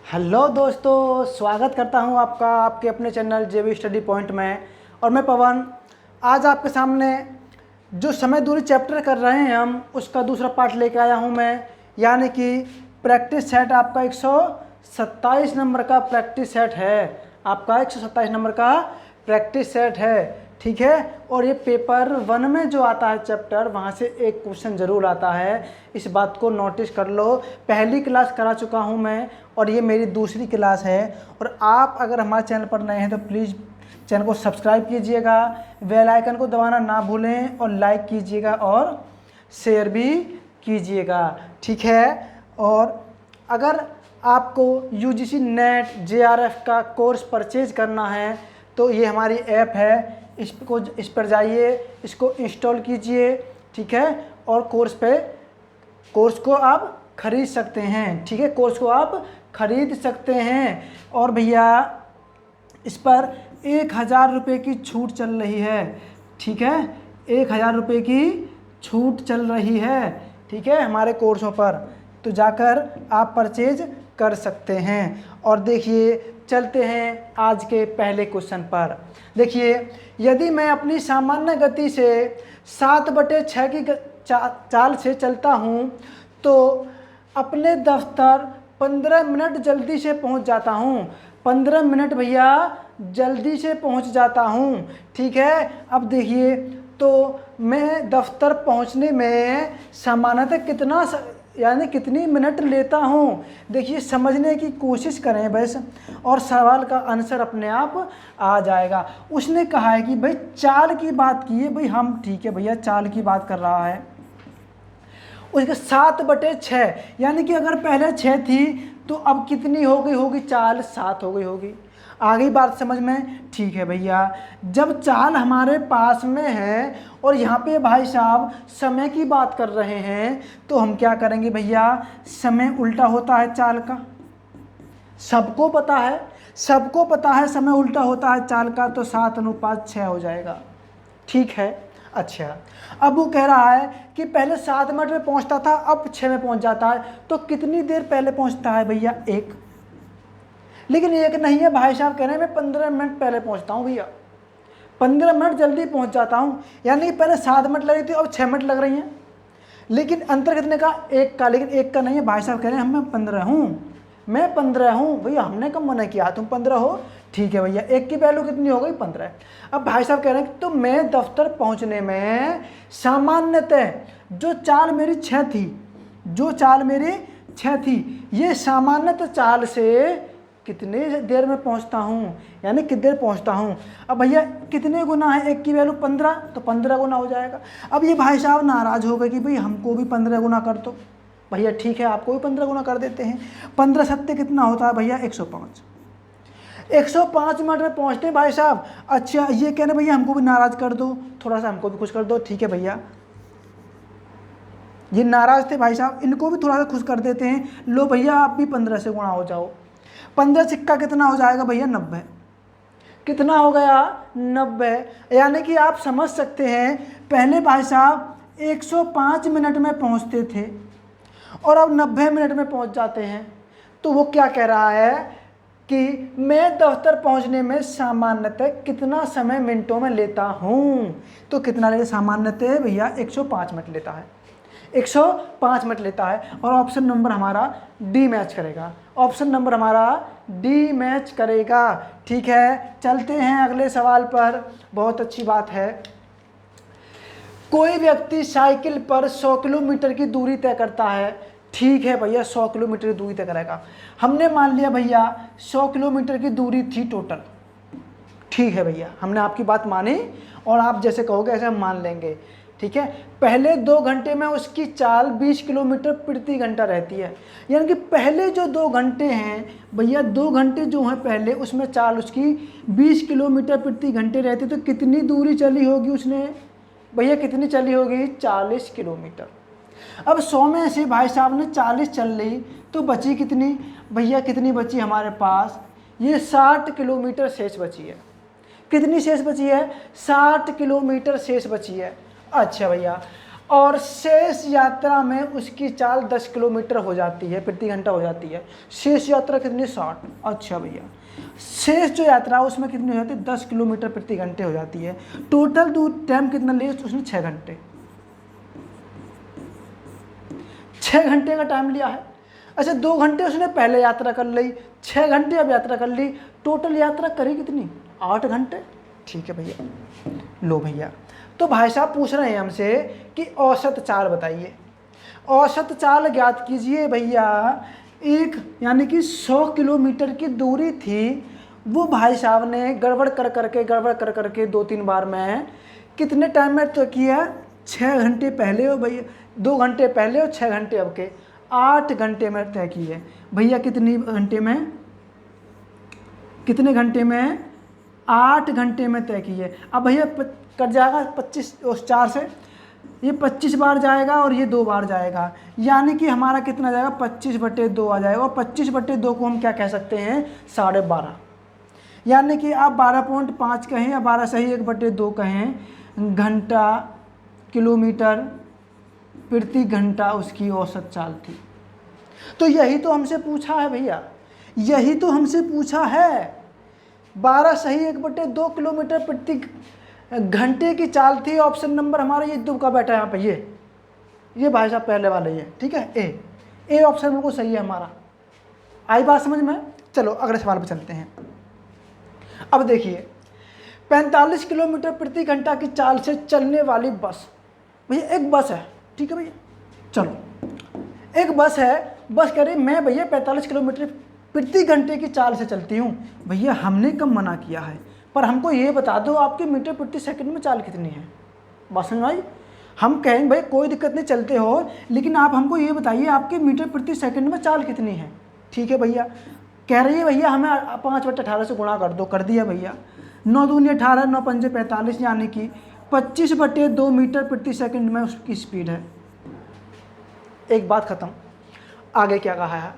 Hello दोस्तों, स्वागत करता हूं आपका आपके अपने चैनल जेबी स्टडी पॉइंट में। और मैं पवन आज आपके सामने जो समय दूरी चैप्टर कर रहे हैं हम उसका दूसरा पार्ट लेके आया हूं मैं, यानी कि प्रैक्टिस सेट आपका 127 नंबर का प्रैक्टिस सेट है। आपका 127 नंबर का प्रैक्टिस सेट है, ठीक है। और ये पेपर 1 में जो आता है चैप्टर, वहाँ से एक क्वेश्चन ज़रूर आता है, इस बात को नोटिस कर लो। पहली क्लास करा चुका हूँ मैं और ये मेरी दूसरी क्लास है। और आप अगर हमारे चैनल पर नए हैं तो प्लीज़ चैनल को सब्सक्राइब कीजिएगा, बेल आइकन को दबाना ना भूलें और लाइक कीजिएगा और शेयर भी कीजिएगा, ठीक है। और अगर आपको यूजीसी नेट जेआरएफ का कोर्स परचेज करना है तो ये हमारी ऐप है, इस पर जाइए, इसको इंस्टॉल कीजिए, ठीक है। और कोर्स को आप खरीद सकते हैं, ठीक है। कोर्स को आप खरीद सकते हैं। और भैया इस पर 1000 रुपये की छूट चल रही है, ठीक है। 1000 रुपये की छूट चल रही है, ठीक है, हमारे कोर्सों पर। तो जाकर आप परचेज कर सकते हैं। और देखिए, चलते हैं आज के पहले क्वेश्चन पर। देखिए, यदि मैं अपनी सामान्य गति से 7/6 की चाल से चलता हूँ तो अपने दफ्तर 15 मिनट जल्दी से पहुँच जाता हूँ। 15 मिनट भैया जल्दी से पहुँच जाता हूँ, ठीक है। अब देखिए, तो मैं दफ्तर पहुँचने में सामान्यतः कितनी मिनट लेता हूँ। देखिए, समझने की कोशिश करें बस, और सवाल का आंसर अपने आप आ जाएगा। उसने कहा है कि भाई चाल की बात की है, भाई हम ठीक है भैया चाल की बात कर रहा है। उसके 7/6 यानी कि अगर पहले 6 थी तो अब कितनी हो गई होगी चाल? 7 हो गई होगी। आ गई बात समझ में? ठीक है भैया, जब चाल हमारे पास में है और यहाँ पे भाई साहब समय की बात कर रहे हैं तो हम क्या करेंगे भैया, समय उल्टा होता है चाल का, सबको पता है समय उल्टा होता है चाल का। तो 7:6 हो जाएगा, ठीक है। अच्छा, अब वो कह रहा है कि पहले 7 मिनट में पहुंचता था, अब 6 में पहुंच जाता है, तो कितनी देर पहले पहुंचता है भैया? 1। लेकिन 1 नहीं है भाई साहब, कह रहे हैं मैं 15 मिनट पहले पहुंचता हूं भैया, 15 मिनट जल्दी पहुंच जाता हूं। यानी पहले 7 मिनट लग रही थी, अब 6 मिनट लग रही हैं। लेकिन अंतर कितने का? 1 का। लेकिन 1 का नहीं है भाई साहब, कह रहे हैं मैं 15 हूँ भैया। हमने कब मना किया, तुम 15 हो, ठीक है भैया। 1 की वैल्यू कितनी हो गई? 15। अब भाई साहब कह रहे हैं कि तो मैं दफ्तर पहुंचने में सामान्यतः जो चाल मेरी 6 थी, ये सामान्यतः चाल से कितने देर में पहुंचता हूं, यानी कितनी देर पहुंचता हूं। अब भैया कितने गुना है 1 की वैल्यू? 15, तो 15 गुना हो जाएगा। अब ये भाई साहब नाराज हो गए कि भाई हमको भी 15 गुना कर दो। भैया ठीक है, आपको भी 15 गुना कर देते हैं। 15 सत्ते कितना होता है भैया? 105। 105 मिनट में पहुंचते हैं भाई साहब। अच्छा, ये कह रहे भैया हमको भी नाराज कर दो, थोड़ा सा हमको भी खुश कर दो, ठीक है भैया। ये नाराज थे भाई साहब, इनको भी थोड़ा सा खुश कर देते हैं। लो भैया आप भी 15 से गुणा हो जाओ। 15 सिक्का कितना हो जाएगा भैया? 90। कितना हो गया? 90। यानी कि आप समझ सकते हैं, पहले भाई साहब 105 मिनट में पहुंचते थे और अब 90 मिनट में पहुंच जाते हैं। तो वो क्या कह रहा है कि मैं दफ्तर पहुंचने में सामान्यतः कितना समय मिनटों में लेता हूं। तो कितना लेता? सामान्यतः भैया 105 मिनट लेता है, 105 मिनट लेता है। और ऑप्शन नंबर हमारा डी मैच करेगा, ऑप्शन नंबर हमारा डी मैच करेगा, ठीक है। चलते हैं अगले सवाल पर। बहुत अच्छी बात है। कोई व्यक्ति साइकिल पर 100 किलोमीटर की दूरी तय करता है, ठीक है भैया, 100 किलोमीटर की दूरी तय करेगा। हमने मान लिया भैया 100 किलोमीटर की दूरी थी टोटल, ठीक है भैया, हमने आपकी बात मानी और आप जैसे कहोगे ऐसे हम मान लेंगे, ठीक है। पहले 2 घंटे में उसकी चाल 20 किलोमीटर प्रति घंटा रहती है। यानी कि पहले जो 2 घंटे हैं भैया, 2 घंटे जो हैं पहले, उसमें चाल उसकी 20 किलोमीटर प्रति घंटे रहती। तो कितनी दूरी चली होगी उसने भैया? कितनी चली होगी? 40 किलोमीटर। अब 100 में से भाई साहब ने 40 चल ली तो बची कितनी भैया? कितनी बची हमारे पास? ये 60 किलोमीटर शेष बची है। कितनी शेष बची है? 60 किलोमीटर शेष बची है। अच्छा भैया, और शेष यात्रा में उसकी चाल 10 किलोमीटर हो जाती है प्रति घंटा हो जाती है। शेष यात्रा कितनी? 60। अच्छा भैया, शेष जो यात्रा उसमें कितनी हो जाती है? 10 किलोमीटर प्रति घंटे हो जाती है। टोटल दूर टाइम कितना लिया उसने? 6 घंटे। 6 घंटे का टाइम लिया है। अच्छा, 2 घंटे उसने पहले यात्रा कर ली, 6 घंटे अब यात्रा कर ली, टोटल यात्रा करी कितनी? 8 घंटे। ठीक है भैया, लो भैया, तो भाई साहब पूछ रहे हैं हमसे कि औसत चाल बताइए। औसत चाल ज्ञात कीजिए भैया। एक यानी कि 100 किलोमीटर की दूरी थी, वो भाई साहब ने गड़बड़ कर करके 2-3 बार में कितने टाइम में तय किया? 6 घंटे पहले हो भैया, 2 घंटे पहले और 6 घंटे अब के 8 घंटे में तय की है भैया। कितने घंटे में? 8 घंटे में तय की है। अब भैया कट जाएगा 25 उस 4 से, ये 25 बार जाएगा और ये 2 बार जाएगा, यानी कि हमारा कितना जाएगा? 25/2 आ जाएगा। और 25/2 को हम क्या कह सकते हैं? 12.5। यानी कि आप 12.5 कहें या 12 सही 1/2 कहें, घंटा किलोमीटर प्रति घंटा उसकी औसत चाल थी। तो यही तो हमसे पूछा है भैया, यही तो हमसे पूछा है। 12 सही 1/2 किलोमीटर प्रति घंटे की चाल थी। ऑप्शन नंबर हमारा ये दो का बैठा है यहाँ पे, ये भाई साहब पहले वाले ये, ठीक है, ए ऑप्शन बिल्कुल सही है हमारा। आई बात समझ में? चलो अगले सवाल पे चलते हैं। अब देखिए, 45 किलोमीटर प्रति घंटा की चाल से चलने वाली बस, भैया एक बस है, ठीक है भैया, चलो एक बस है, बस कह रही मैं भैया 45 किलोमीटर प्रति घंटे की चाल से चलती हूँ। भैया हमने कब मना किया है? पर हमको ये बता दो आपके मीटर प्रति सेकंड में चाल कितनी है। बात समझ आई? हम कहेंगे भाई कोई दिक्कत नहीं, चलते हो, लेकिन आप हमको ये बताइए आपके मीटर प्रति सेकंड में चाल कितनी है। ठीक है भैया, कह रही है भैया हमें 5/18 से गुणा कर दो। कर दिया भैया, 9 दूनी 18, 9 पंजे 45, यानी कि 25/2 मीटर प्रति सेकंड में उसकी स्पीड है। एक बात खत्म। आगे क्या कहा है?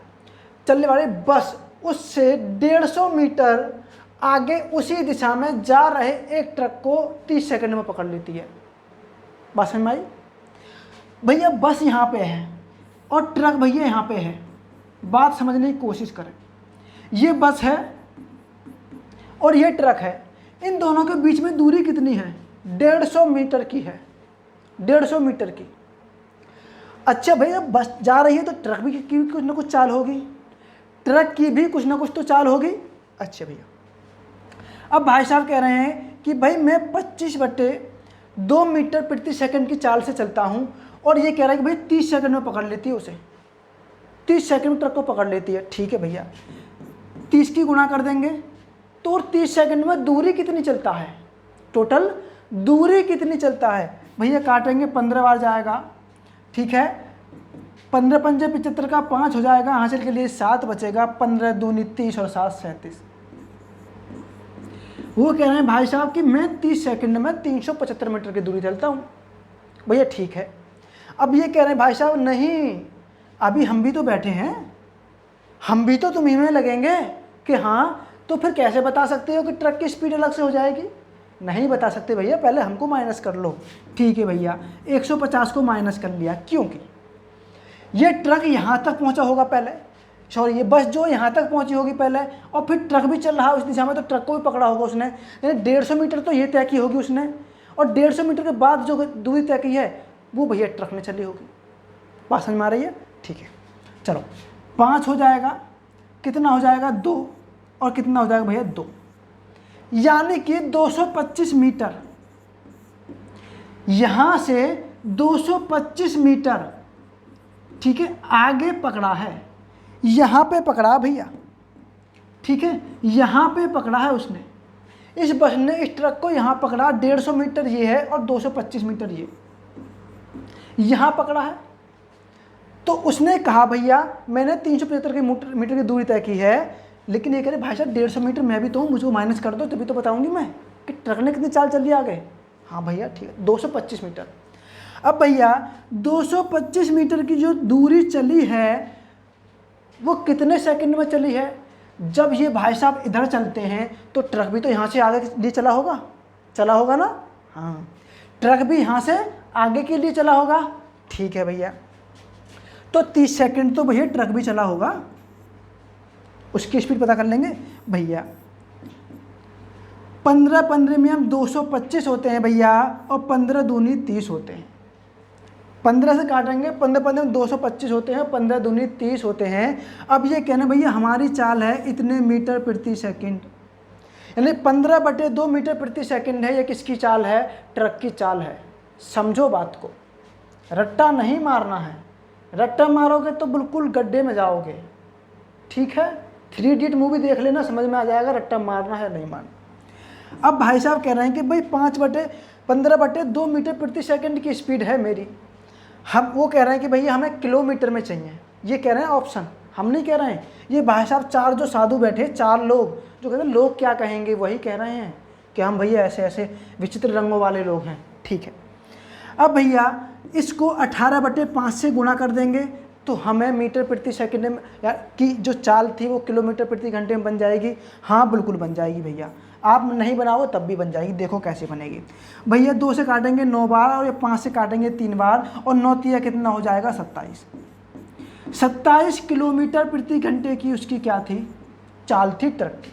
चलने वाली बस उससे 150 मीटर आगे उसी दिशा में जा रहे एक ट्रक को 30 सेकंड में पकड़ लेती है। बात समझ में आई? भैया बस यहाँ पे है और ट्रक भैया यहाँ पे है। बात समझने की कोशिश करें। ये बस है और ये ट्रक है, इन दोनों के बीच में दूरी कितनी है? 150 मीटर की है, 150 मीटर की। अच्छा भैया बस जा रही है तो ट्रक भी की कुछ ना कुछ चाल होगी, ट्रक की भी कुछ ना कुछ तो चाल होगी। अच्छा भैया, अब भाई साहब कह रहे हैं कि भाई मैं 25/2 मीटर प्रति सेकंड की चाल से चलता हूं, और ये कह रहा है कि भाई 30 सेकंड में पकड़ लेती है उसे, 30 सेकंड में ट्रक को पकड़ लेती है। ठीक है भैया, 30 की गुणा कर देंगे तो 30 सेकंड में दूरी कितनी चलता है? टोटल दूरी कितनी चलता है भैया? काटेंगे 15 बार जाएगा, ठीक है, 15 पंजे 75 का 5 हो जाएगा, हासिल के लिए 7 बचेगा, 15 दूनी 30 और 7 37। वो कह रहे हैं भाई साहब कि मैं 30 सेकंड में 375 मीटर की दूरी चलता हूँ। भैया ठीक है। अब ये कह रहे हैं भाई साहब नहीं, अभी हम भी तो बैठे हैं, हम भी तो तुम्हें में लगेंगे कि हाँ, तो फिर कैसे बता सकते हो कि ट्रक की स्पीड अलग से हो जाएगी? नहीं बता सकते भैया, पहले हमको माइनस कर लो। ठीक है भैया, 150 को माइनस कर लिया, क्योंकि ये ट्रक यहाँ तक पहुँचा होगा पहले, सॉरी ये बस जो यहाँ तक पहुँची होगी पहले, और फिर ट्रक भी चल रहा है उस दिशा में, तो ट्रक को भी पकड़ा होगा उसने, यानी 150 मीटर तो ये तय की होगी उसने, और 150 मीटर के बाद जो दूरी तय की है वो भैया ट्रक ने चली होगी। बात समझ में आ रही है? ठीक है, चलो 5 हो जाएगा, कितना हो जाएगा? 2, और कितना हो जाएगा भैया? 2, यानी कि 225 मीटर। यहाँ से 225 मीटर, ठीक है, आगे पकड़ा है, यहाँ पे पकड़ा भैया, ठीक है, यहाँ पे पकड़ा है उसने, इस बस ने इस ट्रक को यहाँ पकड़ा, 150 मीटर ये है और 225 मीटर ये यहाँ पकड़ा है। तो उसने कहा भैया मैंने 375 मीटर की दूरी तय की है, लेकिन ये कह रहे भाई साहब 150 मीटर मैं भी तो हूँ, मुझको माइनस कर दो तभी तो बताऊँगी मैं कि ट्रक ने कितनी चाल चल दी आगे। हाँ भैया ठीक है, 225 मीटर। अब भैया 225 मीटर की जो दूरी चली है वो कितने सेकंड में चली है? जब ये भाई साहब इधर चलते हैं तो ट्रक भी तो यहाँ से आगे लिए चला होगा ना? हाँ, ट्रक भी यहाँ से आगे के लिए चला होगा, ठीक है भैया। तो 30 सेकंड तो भैया ट्रक भी चला होगा, उसकी स्पीड पता कर लेंगे भैया। 15 में हम 225 होते हैं भैया, और 15 दूनी 30 होते हैं। 15 से काटेंगे, 15 में 225 होते हैं, 15 दूनी 30 होते हैं। अब ये कहना भैया हमारी चाल है इतने मीटर प्रति सेकंड, यानी 15/2 मीटर प्रति सेकंड है। ये किसकी चाल है? ट्रक की चाल है। समझो बात को, रट्टा नहीं मारना है, रट्टा मारोगे तो बिल्कुल गड्ढे में जाओगे, ठीक है। 3 इडियट मूवी देख लेना, समझ में आ जाएगा रट्टा मारना है नहीं मारना। अब भाई साहब कह रहे हैं कि भाई 15/2 मीटर प्रति सेकंड की स्पीड है मेरी। हम वो कह रहे हैं कि भैया हमें किलोमीटर में चाहिए, ये कह रहे हैं ऑप्शन, हम नहीं कह रहे हैं। ये भाई साहब 4 जो साधु बैठे, 4 लोग जो कहते हैं लोग क्या कहेंगे, वही कह रहे हैं कि हम भैया ऐसे ऐसे विचित्र रंगों वाले लोग हैं, ठीक है। अब भैया इसको 18/5 से गुणा कर देंगे तो हमें मीटर प्रति सेकंड में यार की जो चाल थी वो किलोमीटर प्रति घंटे में बन जाएगी। हाँ बिल्कुल बन जाएगी भैया, आप नहीं बनाओ तब भी बन जाएगी। देखो कैसे बनेगी भैया। 2 से काटेंगे 9 बार, और ये 5 से काटेंगे 3 बार, और 9 तिया कितना हो जाएगा? 27 किलोमीटर प्रति घंटे की उसकी क्या थी? चाल थी ट्रक की।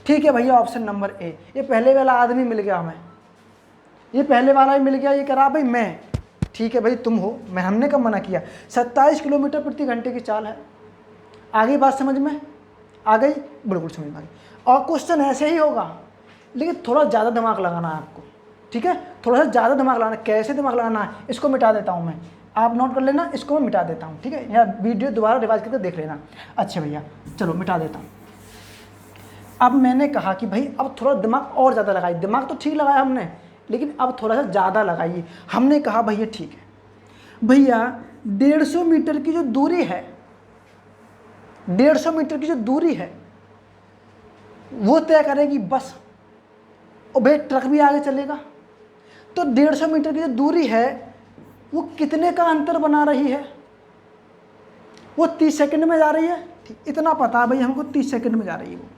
ठीक है भैया, ऑप्शन नंबर ए। ये पहले वाला आदमी मिल गया हमें, ये पहले वाला ही मिल गया। ये करा भाई मैं, ठीक है भाई तुम हो, मैं हमने कब मना किया। 27 किलोमीटर प्रति घंटे की चाल है। आगे बात समझ में आ गई? बिल्कुल समझ में आ गई। और क्वेश्चन ऐसे ही होगा, लेकिन थोड़ा ज़्यादा दिमाग लगाना है आपको, ठीक है। थोड़ा सा ज़्यादा दिमाग लगाना। कैसे दिमाग लगाना है इसको मिटा देता हूँ मैं, आप नोट कर लेना, इसको मैं मिटा देता हूँ, ठीक है। या वीडियो दोबारा रिवाइज करके देख लेना। अच्छा भैया चलो मिटा देता हूँ। अब मैंने कहा कि भाई अब थोड़ा दिमाग और ज़्यादा लगाइए। दिमाग तो ठीक लगाया हमने, लेकिन अब थोड़ा सा ज़्यादा लगाइए। हमने कहा भैया ठीक है भैया, 150 मीटर की जो दूरी है, 150 मीटर की जो दूरी है वो तय करेगी बस, और भाई ट्रक भी आगे चलेगा। तो 150 मीटर की जो दूरी है वो कितने का अंतर बना रही है? वो 30 सेकंड में जा रही है, ठीक, इतना पता है भाई हमको, 30 सेकंड में जा रही है वो।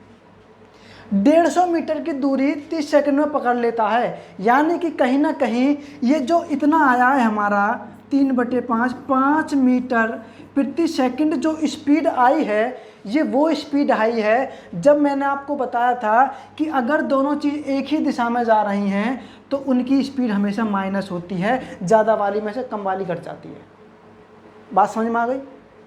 150 मीटर की दूरी 30 सेकंड में पकड़ लेता है, यानी कि कहीं ना कहीं ये जो इतना आया है हमारा 3/5, 5 मीटर प्रति सेकंड जो स्पीड आई है, ये वो स्पीड आई है जब मैंने आपको बताया था कि अगर दोनों चीज़ एक ही दिशा में जा रही हैं तो उनकी स्पीड हमेशा माइनस होती है, ज़्यादा वाली में से कम वाली घट जाती है। बात समझ में आ गई?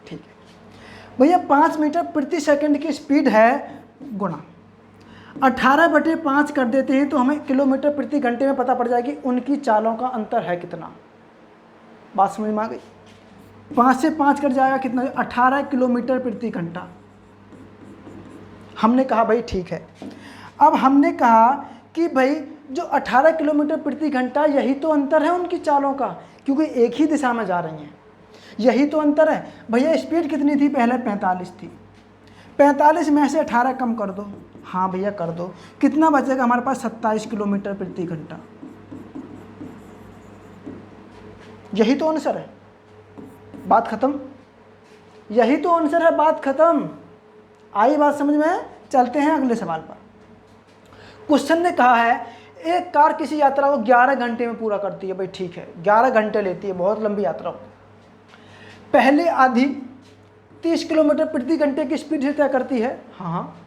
ठीक है भैया, 5 मीटर प्रति सेकंड की स्पीड है गुणा 18/5 कर देते हैं तो हमें किलोमीटर प्रति घंटे में पता पड़ जाएगी उनकी चालों का अंतर है कितना। बात समझ में आ गई? 5 से 5 कट जाएगा कितना? 18 किलोमीटर प्रति घंटा। हमने कहा भाई ठीक है। अब हमने कहा कि भाई जो 18 किलोमीटर प्रति घंटा, यही तो अंतर है उनकी चालों का, क्योंकि एक ही दिशा में जा रही हैं, यही तो अंतर है। भैया स्पीड कितनी थी? पहले 45 थी। 45 में से 18 कम कर दो। हाँ भैया कर दो। कितना बचेगा हमारे पास? 27 किलोमीटर प्रति घंटा। यही तो आंसर है, बात खत्म। यही तो आंसर है, बात खत्म। आई बात समझ में? चलते हैं अगले सवाल पर। क्वेश्चन ने कहा है एक कार किसी यात्रा को 11 घंटे में पूरा करती है। भाई ठीक है, 11 घंटे लेती है, बहुत लंबी यात्रा हो। पहले आधी 30 किलोमीटर प्रति घंटे की स्पीड से तय करती है, हाँ,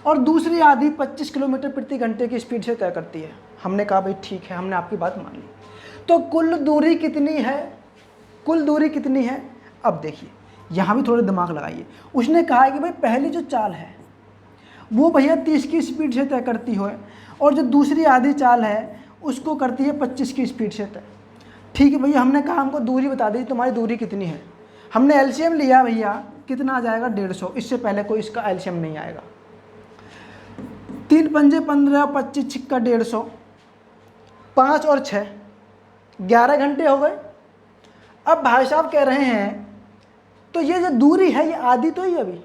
और दूसरी आधी 25 किलोमीटर प्रति घंटे की स्पीड से तय करती है। हमने कहा भाई ठीक है, हमने आपकी बात मान ली। तो कुल दूरी कितनी है? कुल दूरी कितनी है? अब देखिए यहाँ भी थोड़ा दिमाग लगाइए। उसने कहा है कि भाई पहली जो चाल है वो भैया 30 की स्पीड से तय करती हो, और जो दूसरी आधी चाल है उसको करती है 25 की स्पीड से तय। ठीक है भैया, हमने कहा हमको दूरी बता दी, तुम्हारी दूरी कितनी है। हमने एलसीएम लिया भैया, कितना आ जाएगा? 150। इससे पहले कोई इसका एलसीएम नहीं आएगा। 3 पंजे 15, 25 छिक्का 150, 5 और 6 11 घंटे हो गए। अब भाई साहब कह रहे हैं तो ये जो दूरी है ये आधी तो ही अभी,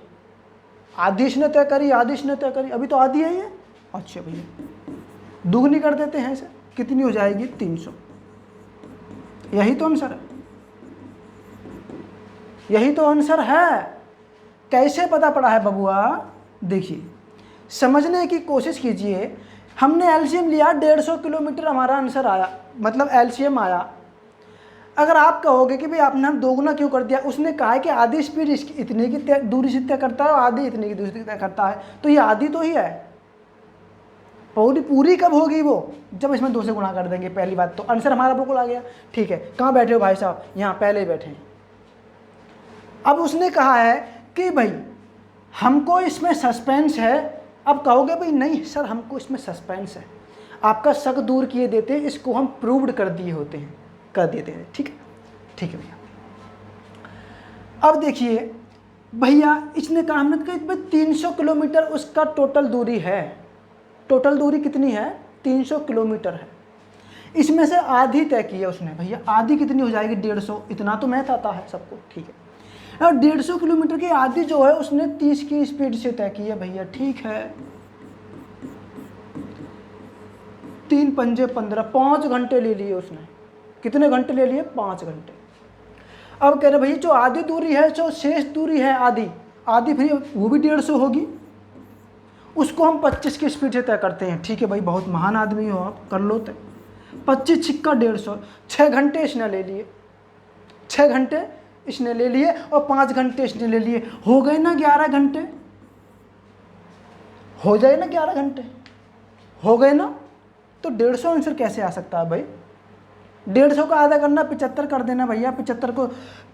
आधी इसने तय करी, आधी इसने तय करी, अभी तो आधी है ये। अच्छा भैया दुगनी कर देते हैं इसे, कितनी हो जाएगी? 300। यही तो आंसर है, यही तो आंसर है। कैसे पता पड़ा है बबुआ? देखिए समझने की कोशिश कीजिए। हमने एलसीएम लिया, 150 किलोमीटर हमारा आंसर आया, मतलब एलसीएम आया। अगर आप कहोगे कि भाई आपने हम दोगुना क्यों कर दिया, उसने कहा है कि आधी स्पीड इसकी इतने की दूरी से तय करता है और आधी इतने की दूरी से तय करता है, तो ये आधी तो ही है। पूरी कब होगी वो, जब इसमें 2 से गुणा कर देंगे। पहली बात तो आंसर हमारा बिल्कुल आ गया। ठीक है, कहाँ बैठे हो भाई साहब, यहाँ पहले ही बैठे हैं। अब उसने कहा है कि भाई हमको इसमें सस्पेंस है। अब कहोगे भाई नहीं सर हमको इसमें सस्पेंस है, आपका शक दूर किए देते, इसको हम प्रूव्ड कर दिए होते हैं, कर देते हैं। ठीक है, ठीक है भैया। अब देखिए भैया इसने कहा, हमने कहा 300 किलोमीटर उसका टोटल दूरी है। टोटल दूरी कितनी है, 300 किलोमीटर है। इसमें से आधी तय की है उसने। भैया आधी कितनी हो जाएगी, 150। इतना तो मैथ आता है सबको। ठीक है, और 150 किलोमीटर की आधी जो है उसने 30 की स्पीड से तय की है। भैया ठीक है, 3 पंजे 15, 5 घंटे ले लिए उसने। कितने घंटे ले लिए, 5 घंटे। अब कह रहे भैया जो आधी दूरी है, जो शेष दूरी है आधी, आधी भैया वो भी 150 होगी, उसको हम 25 की स्पीड से तय करते हैं। ठीक है भाई, बहुत महान आदमी हो आप, कर लो तय। 25 छिक्का 150, 6 घंटे इसने ले लिए, 6 घंटे इसने ले लिए और 5 घंटे इसने ले लिए। हो गए ना 11 घंटे, हो जाए ना 11 घंटे, हो गए ना। तो 150 आंसर कैसे आ सकता है भाई, 150 का आधा करना 75 कर देना भैया। 75 को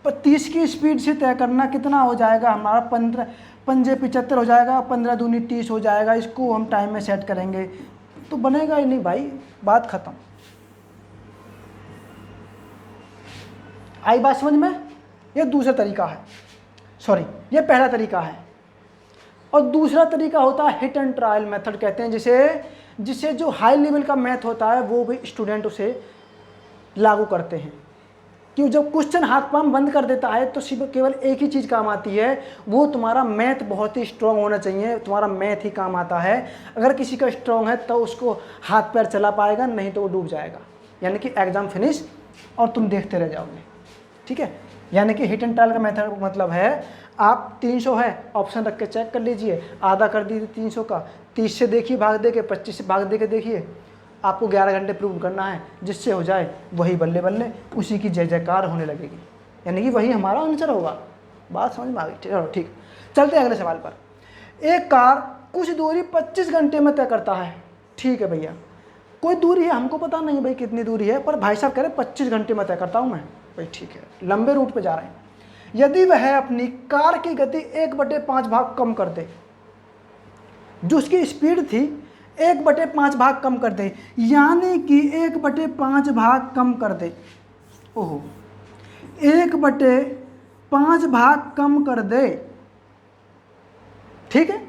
30 की स्पीड से तय करना, कितना हो जाएगा हमारा, 15 पंजे 75 हो जाएगा, 15 दूनी 30 हो जाएगा। इसको हम टाइम में सेट करेंगे तो बनेगा ही नहीं भाई, बात खत्म। आई बात समझ में। ये दूसरा तरीका है, सॉरी ये पहला तरीका है। और दूसरा तरीका होता है हिट एंड ट्रायल मेथड कहते हैं, जिसे जो हाई लेवल का मैथ होता है वो भी स्टूडेंट उसे लागू करते हैं। क्यों, जब क्वेश्चन हाथ पांव बंद कर देता है तो सिर्फ केवल एक ही चीज़ काम आती है, वो तुम्हारा मैथ बहुत ही स्ट्रांग होना चाहिए। तुम्हारा मैथ ही काम आता है। अगर किसी का स्ट्रांग है तो उसको हाथ पैर चला पाएगा, नहीं तो वो डूब जाएगा। यानी कि एग्जाम फिनिश और तुम देखते रह जाओगे। ठीक है, यानी कि हिट एंड ट्रायल का मेथड मतलब है, आप 300 है ऑप्शन रख के चेक कर लीजिए, आधा कर दीजिए 300 का, 30 से देखिए भाग दे के, 25 से भाग दे के देखिए। आपको 11 घंटे प्रूव करना है, जिससे हो जाए वही बल्ले बल्ले, उसी की जय जयकार होने लगेगी, यानी कि वही हमारा आंसर होगा। बात समझ में आ गई। चलो ठीक, चलते हैं अगले सवाल पर। एक कार कुछ दूरी 25 घंटे में तय करता है। ठीक है भैया, कोई दूरी है, हमको पता नहीं भाई कितनी दूरी है, पर भाई साहब कह रहे 25 घंटे में तय करता हूँ मैं। भाई ठीक है, लंबे रूट पर जा रहे हैं। यदि वह अपनी कार की गति 1/5 भाग कम कर दे, जो उसकी स्पीड थी 1/5 भाग कम कर दे, यानी कि 1/5 भाग कम कर दे। ओहो, 1/5 भाग कम कर दे। ठीक है,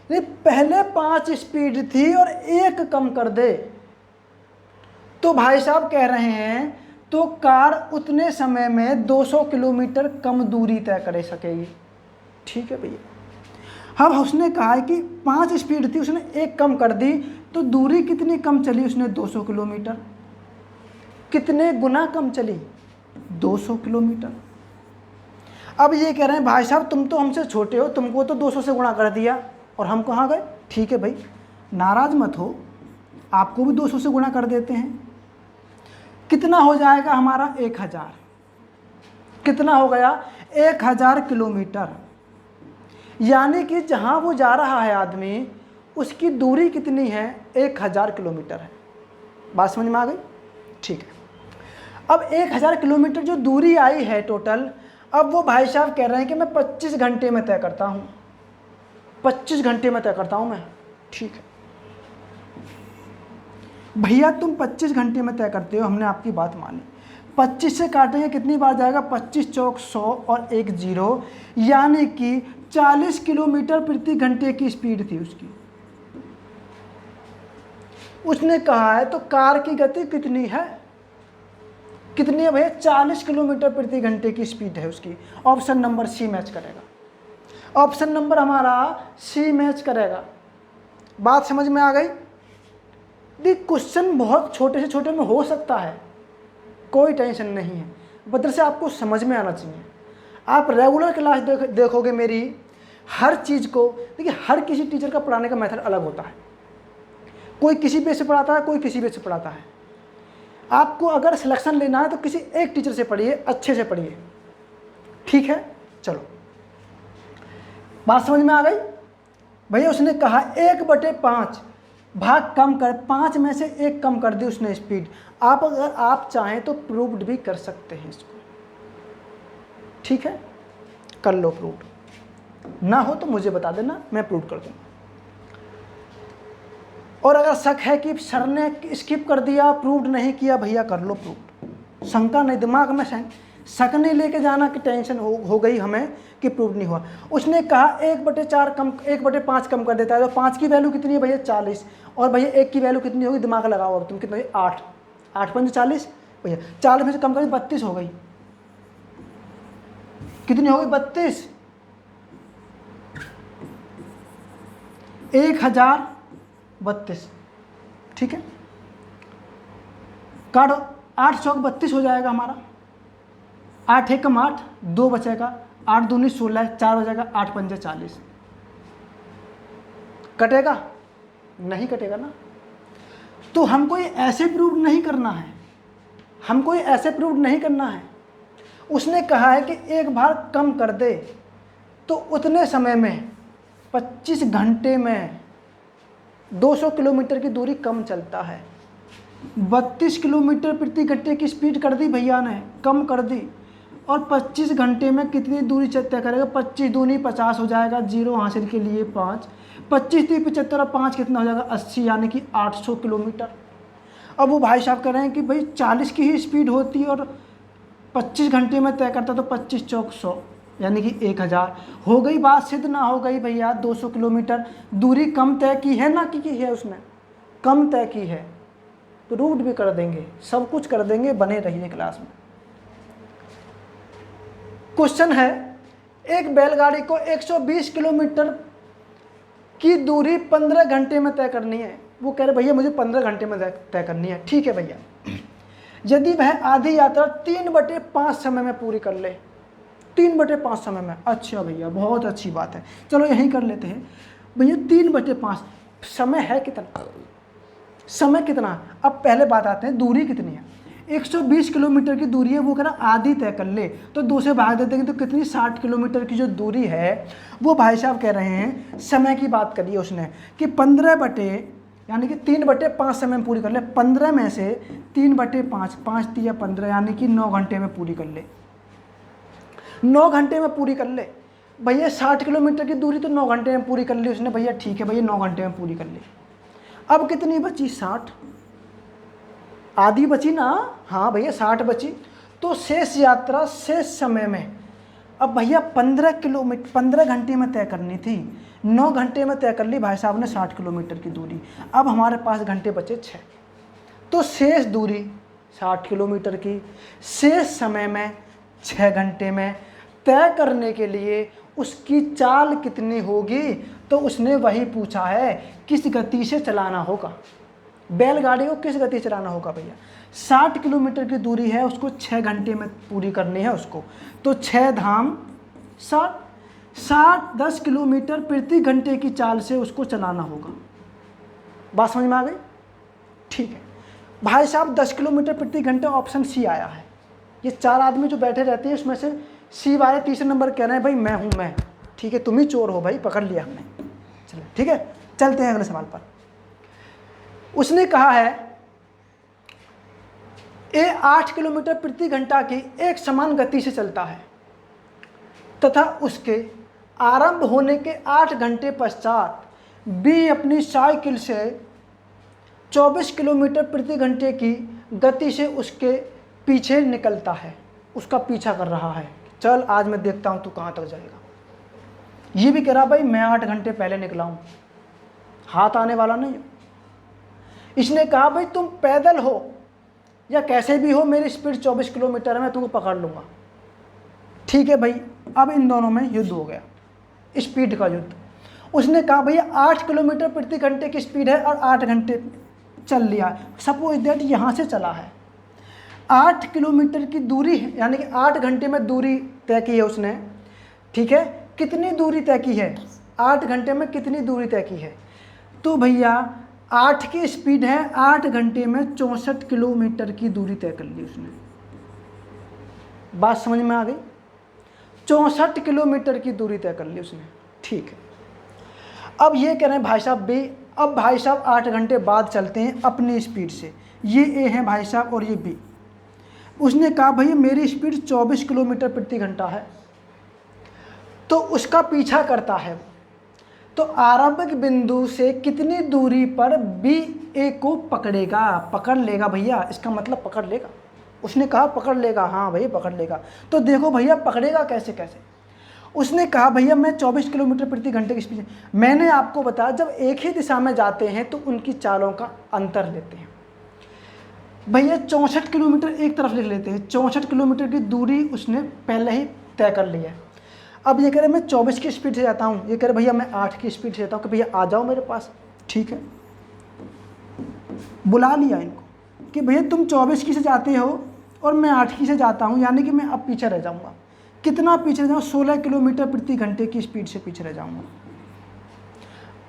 ये पहले 5 स्पीड थी और 1 कम कर दे, तो भाई साहब कह रहे हैं तो कार उतने समय में 200 किलोमीटर कम दूरी तय कर सकेगी। ठीक है भैया, अब उसने कहा है कि 5 स्पीड थी, उसने 1 कम कर दी, तो दूरी कितनी कम चली उसने, 200 किलोमीटर। कितने गुना कम चली, 200 किलोमीटर। अब ये कह रहे हैं भाई साहब तुम तो हमसे छोटे हो, तुमको तो 200 से गुणा कर दिया और हम कहाँ गए। ठीक है भाई, नाराज मत हो, आपको भी 200 से गुणा कर देते हैं। कितना हो जाएगा हमारा, 1000। कितना हो गया, 1000 किलोमीटर। यानी कि जहाँ वो जा रहा है आदमी, उसकी दूरी कितनी है, 1000 किलोमीटर है। बात समझ में आ गई। ठीक है, अब 1000 किलोमीटर जो दूरी आई है टोटल, अब वो भाई साहब कह रहे हैं कि मैं 25 घंटे में तय करता हूँ, 25 घंटे में तय करता हूँ मैं। ठीक है भैया, तुम 25 घंटे में तय करते हो, हमने आपकी बात मानी। 25 से काटेंगे कितनी बार जाएगा, 25 चौक 100 और 1 0, यानी कि 40 किलोमीटर प्रति घंटे की स्पीड थी उसकी। उसने कहा है तो कार की गति कितनी है, कितनी है भैया, 40 किलोमीटर प्रति घंटे की स्पीड है उसकी। ऑप्शन नंबर सी मैच करेगा, ऑप्शन नंबर हमारा सी मैच करेगा। बात समझ में आ गई। क्वेश्चन बहुत छोटे से छोटे में हो सकता है, कोई टेंशन नहीं है, बदर से आपको समझ में आना चाहिए। आप रेगुलर क्लास देखोगे मेरी, हर चीज़ को देखिए, हर किसी टीचर का पढ़ाने का मेथड अलग होता है। कोई किसी बेस से पढ़ाता है, कोई किसी बेस से पढ़ाता है। आपको अगर सिलेक्शन लेना है तो किसी एक टीचर से पढ़िए, अच्छे से पढ़िए, ठीक है। चलो बात समझ में आ गई भैया। उसने कहा 1/5 भाग कम कर, 5 में से 1 कम कर दी उसने स्पीड। आप अगर आप चाहें तो प्रूव्ड भी कर सकते हैं इसको, ठीक है, कर लो प्रूव्ड। ना हो तो मुझे बता देना, मैं प्रूव कर दूँगा। और अगर शक है कि सर ने स्किप कर दिया, प्रूव्ड नहीं किया, भैया कर लो प्रूव्ड। शंका नहीं, दिमाग में शक नहीं लेके जाना कि टेंशन हो गई हमें कि प्रूव नहीं हुआ। उसने कहा 1/4 कम, 1/5 कम कर देता है तो 5 की वैल्यू कितनी है भैया 40, और भैया 1 की वैल्यू कितनी होगी, दिमाग लगाओ अब तुम, कितनी 8, 8 पंच 40 भैया, 40 में से कम कर 32 हो गई, कितनी हो गई 32, 1032, ठीक है। काटो, 8 चौक 32 हो जाएगा हमारा, 8 एकम 8, 2 बचेगा, 8 दूनी 16, 4 हो जाएगा, 8 पंजे 40। कटेगा नहीं, कटेगा ना। तो हमको ये ऐसे प्रूव नहीं करना है, हमको ये ऐसे प्रूव नहीं करना है। उसने कहा है कि एक बार कम कर दे तो उतने समय में 25 घंटे में 200 किलोमीटर की दूरी कम चलता है। 32 किलोमीटर प्रति घंटे की स्पीड कर दी भैया ने, कम कर दी, और 25 घंटे में कितनी दूरी तय करेगा, 25 दूनी 50 हो जाएगा, 0 हासिल के लिए 5, 25 3 75 और 5 कितना हो जाएगा 80, यानी कि 800 किलोमीटर। अब वो भाई साहब कह रहे हैं कि भाई 40 की ही स्पीड होती और 25 घंटे में तय करता तो 25 चौक 100, यानी कि 1000। हो गई बात सिद्ध ना हो गई भैया, 200 किलोमीटर दूरी कम तय की है ना की है, उसने कम तय की है। प्रूव्ड भी कर देंगे, सब कुछ कर देंगे, बने रहिए क्लास में। क्वेश्चन है, एक बैलगाड़ी को 120 किलोमीटर की दूरी 15 घंटे में तय करनी है। वो कह रहे भैया मुझे 15 घंटे में तय करनी है, ठीक है भैया। यदि वह आधी यात्रा 3/5 समय में पूरी कर ले, 3/5 समय में, अच्छा भैया बहुत अच्छी बात है, चलो यहीं कर लेते हैं भैया। 3/5 समय है कितना, समय कितना। अब पहले बात आते हैं दूरी कितनी है। 120 किलोमीटर की दूरी है, वो कह रहा आधी तय कर ले, तो 2 से भाग देते हैं तो कितनी 60 किलोमीटर की जो दूरी है वो भाई साहब कह रहे हैं, समय की बात करी है उसने कि 15 यानी कि 3/5 समय में पूरी कर ले। 15 में से 3/5, 5 3 15, यानी कि 9 घंटे में पूरी कर ले, 9 घंटे में पूरी कर ले भैया। 60 किलोमीटर की दूरी तो 9 घंटे में पूरी कर ली उसने, भैया ठीक है भैया 9 घंटे में पूरी कर ली। अब कितनी बची 60, आधी बची ना, हाँ भैया 60 बची। तो शेष यात्रा शेष समय में, अब भैया 15 घंटे में तय करनी थी, 9 घंटे में तय कर ली भाई साहब ने 60 किलोमीटर की दूरी। अब हमारे पास घंटे बचे 6, तो शेष दूरी 60 किलोमीटर की शेष समय में 6 घंटे में तय करने के लिए उसकी चाल कितनी होगी, तो उसने वही पूछा है, किस गति से चलाना होगा बैलगाड़ी को, किस गति से चलाना होगा भैया। 60 किलोमीटर की दूरी है, उसको 6 घंटे में पूरी करनी है उसको, तो 6 धाम 60, 10 किलोमीटर प्रति घंटे की चाल से उसको चलाना होगा। बात समझ में आ गई, ठीक है भाई साहब। 10 किलोमीटर प्रति घंटे ऑप्शन सी आया है। ये 4 आदमी जो बैठे रहते हैं उसमें से सी वाले तीसरे नंबर कह रहे हैं भाई मैं हूँ, मैं, ठीक है तुम ही चोर हो भाई, पकड़ लिया हमने। चलो ठीक है, चलते हैं अगले सवाल पर। उसने कहा है ए 8 किलोमीटर प्रति घंटा की एक समान गति से चलता है तथा उसके आरंभ होने के 8 घंटे पश्चात बी अपनी साइकिल से 24 किलोमीटर प्रति घंटे की गति से उसके पीछे निकलता है, उसका पीछा कर रहा है। चल आज मैं देखता हूँ तू कहाँ तक जाएगा। ये भी कह रहा भाई मैं 8 घंटे पहले निकला हूँ, हाथ आने वाला नहीं। इसने कहा भाई तुम पैदल हो या कैसे भी हो, मेरी स्पीड 24 किलोमीटर है, मैं तुमको पकड़ लूँगा। ठीक है भाई, अब इन दोनों में युद्ध हो गया, स्पीड का युद्ध। उसने कहा भैया 8 किलोमीटर प्रति घंटे की स्पीड है और 8 घंटे चल लिया। सपोज दैट यहाँ से चला है, 8 किलोमीटर की दूरी है, यानी कि 8 घंटे में दूरी तय की है उसने, ठीक है। कितनी दूरी तय की है, 8 घंटे में कितनी दूरी तय की है, तो भैया 8 की स्पीड है, 8 घंटे में 64 किलोमीटर की दूरी तय कर ली उसने। बात समझ में आ गई? 64 किलोमीटर की दूरी तय कर ली उसने। ठीक है, अब ये कह रहे हैं भाई साहब बी, अब भाई साहब 8 घंटे बाद चलते हैं अपनी स्पीड से। ये ए है भाई साहब और ये बी। उसने कहा भैया मेरी स्पीड 24 किलोमीटर प्रति घंटा है, तो उसका पीछा करता है। तो आरंभिक बिंदु से कितनी दूरी पर बी ए को पकड़ेगा? पकड़ लेगा भैया, इसका मतलब पकड़ लेगा। उसने कहा पकड़ लेगा, हाँ भैया पकड़ लेगा। तो देखो भैया पकड़ेगा कैसे कैसे। उसने कहा भैया मैं 24 किलोमीटर प्रति घंटे की स्पीड। मैंने आपको बताया जब एक ही दिशा में जाते हैं तो उनकी चालों का अंतर लेते हैं। भैया 64 किलोमीटर एक तरफ लिख लेते हैं, 64 किलोमीटर की दूरी उसने पहले ही तय कर ली है। अब ये कह रहे मैं 24 की स्पीड से जाता हूँ, ये कह रहे भैया मैं 8 की स्पीड से जाता हूँ कि भैया आ जाओ मेरे पास। ठीक है, बुला लिया इनको कि भैया तुम 24 की से जाते हो और मैं 8 की से जाता हूँ, यानी कि मैं अब पीछे रह जाऊँगा। कितना पीछे रह जाऊँ? 16 किलोमीटर प्रति घंटे की स्पीड से पीछे रह जाऊँगा।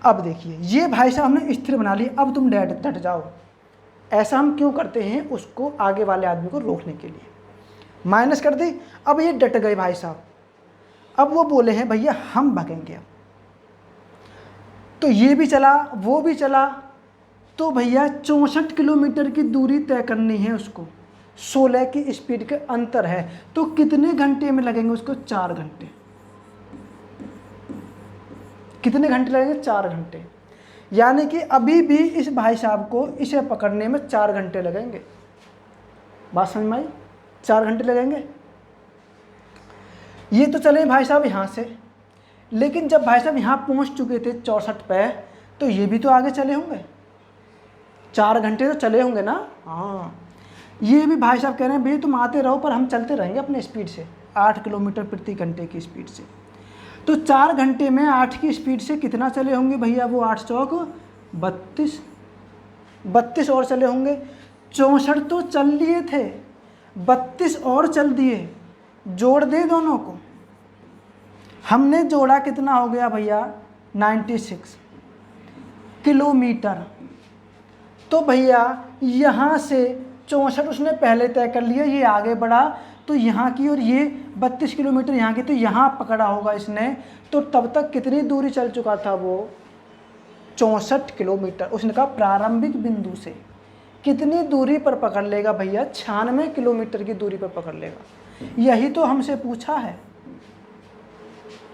अब देखिए ये भाई साहब हमने स्थिर बना ली, अब तुम डट जाओ। ऐसा हम क्यों करते हैं? उसको आगे वाले आदमी को रोकने के लिए। माइनस कर दी, अब ये डट गए भाई साहब। अब वो बोले हैं भैया हम भागेंगे अब। तो ये भी चला वो भी चला, तो भैया 64 किलोमीटर की दूरी तय करनी है उसको, 16 की स्पीड के अंतर है। तो कितने घंटे में लगेंगे उसको? 4 घंटे। कितने घंटे लगेंगे? 4 घंटे। यानी कि अभी भी इस भाई साहब को इसे पकड़ने में 4 घंटे लगेंगे। बात समझ में आई? 4 घंटे लगेंगे। ये तो चले भाई साहब यहाँ से, लेकिन जब भाई साहब यहाँ पहुँच चुके थे 64 पे, तो ये भी तो आगे चले होंगे, 4 घंटे तो चले होंगे ना। हाँ, ये भी भाई साहब कह रहे हैं भैया तुम आते रहो पर हम चलते रहेंगे अपने स्पीड से, 8 किलोमीटर प्रति घंटे की स्पीड से। तो 4 घंटे में 8 की स्पीड से कितना चले होंगे भैया? वो 8 चौक 32, 32 और चले होंगे। 64 तो चल लिए थे, 32 और चल दिए, जोड़ दे दोनों को। हमने जोड़ा कितना हो गया भैया? 96 किलोमीटर। तो भैया यहाँ से 64 उसने पहले तय कर लिया, ये आगे बढ़ा, तो यहाँ की और ये 32 किलोमीटर यहाँ की, तो यहाँ पकड़ा होगा इसने। तो तब तक कितनी दूरी चल चुका था वो? 64 किलोमीटर। उसने कहा प्रारंभिक बिंदु से कितनी दूरी पर पकड़ लेगा भैया? 96 किलोमीटर की दूरी पर पकड़ लेगा। यही तो हमसे पूछा है।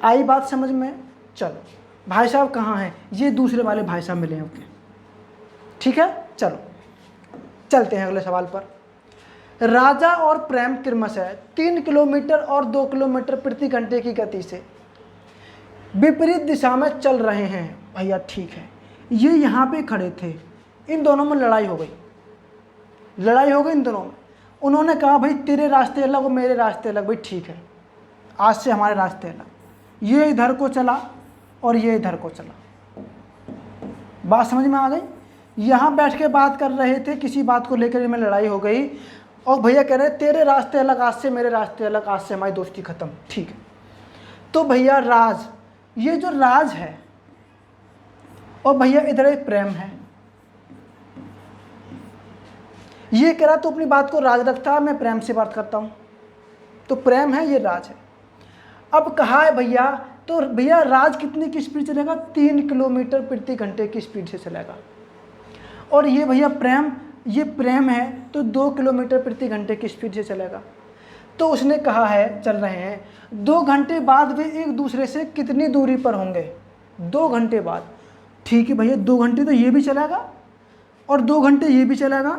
आई बात समझ में? चलो भाई साहब कहाँ हैं? ये दूसरे वाले भाई साहब मिले हैं। ओके ठीक है, चलो चलते हैं अगले सवाल पर। राजा और प्रेम क्रमशः 3 किलोमीटर और 2 किलोमीटर प्रति घंटे की गति से विपरीत दिशा में चल रहे हैं। भैया ठीक है, ये यहाँ पे खड़े थे, इन दोनों में लड़ाई हो गई, लड़ाई हो गई इन दोनों में। उन्होंने कहा भाई तेरे रास्ते अलग और मेरे रास्ते अलग। भाई ठीक है, आज से हमारे रास्ते अलग। ये इधर को चला और ये इधर को चला। बात समझ में आ गई? यहाँ बैठ के बात कर रहे थे, किसी बात को लेकर इनमें लड़ाई हो गई और भैया कह रहे तेरे रास्ते अलग, आज से मेरे रास्ते अलग, आज से हमारी दोस्ती खत्म। ठीक है, तो भैया राज, ये जो राज है और भैया इधर एक प्रेम है। ये कह रहा तो अपनी बात को राज रखता, मैं प्रेम से बात करता हूँ। तो प्रेम है, ये राज है। अब कहा है भैया, तो भैया राज कितनी की स्पीड चलेगा? 3 किलोमीटर प्रति घंटे की स्पीड से चलेगा। और ये भैया प्रेम, ये प्रेम है तो 2 किलोमीटर प्रति घंटे की स्पीड से चलेगा। तो उसने कहा है चल रहे हैं, 2 घंटे बाद वे एक दूसरे से कितनी दूरी पर होंगे? 2 घंटे बाद। ठीक है भैया, 2 घंटे तो ये भी चलेगा और 2 घंटे ये भी चलेगा।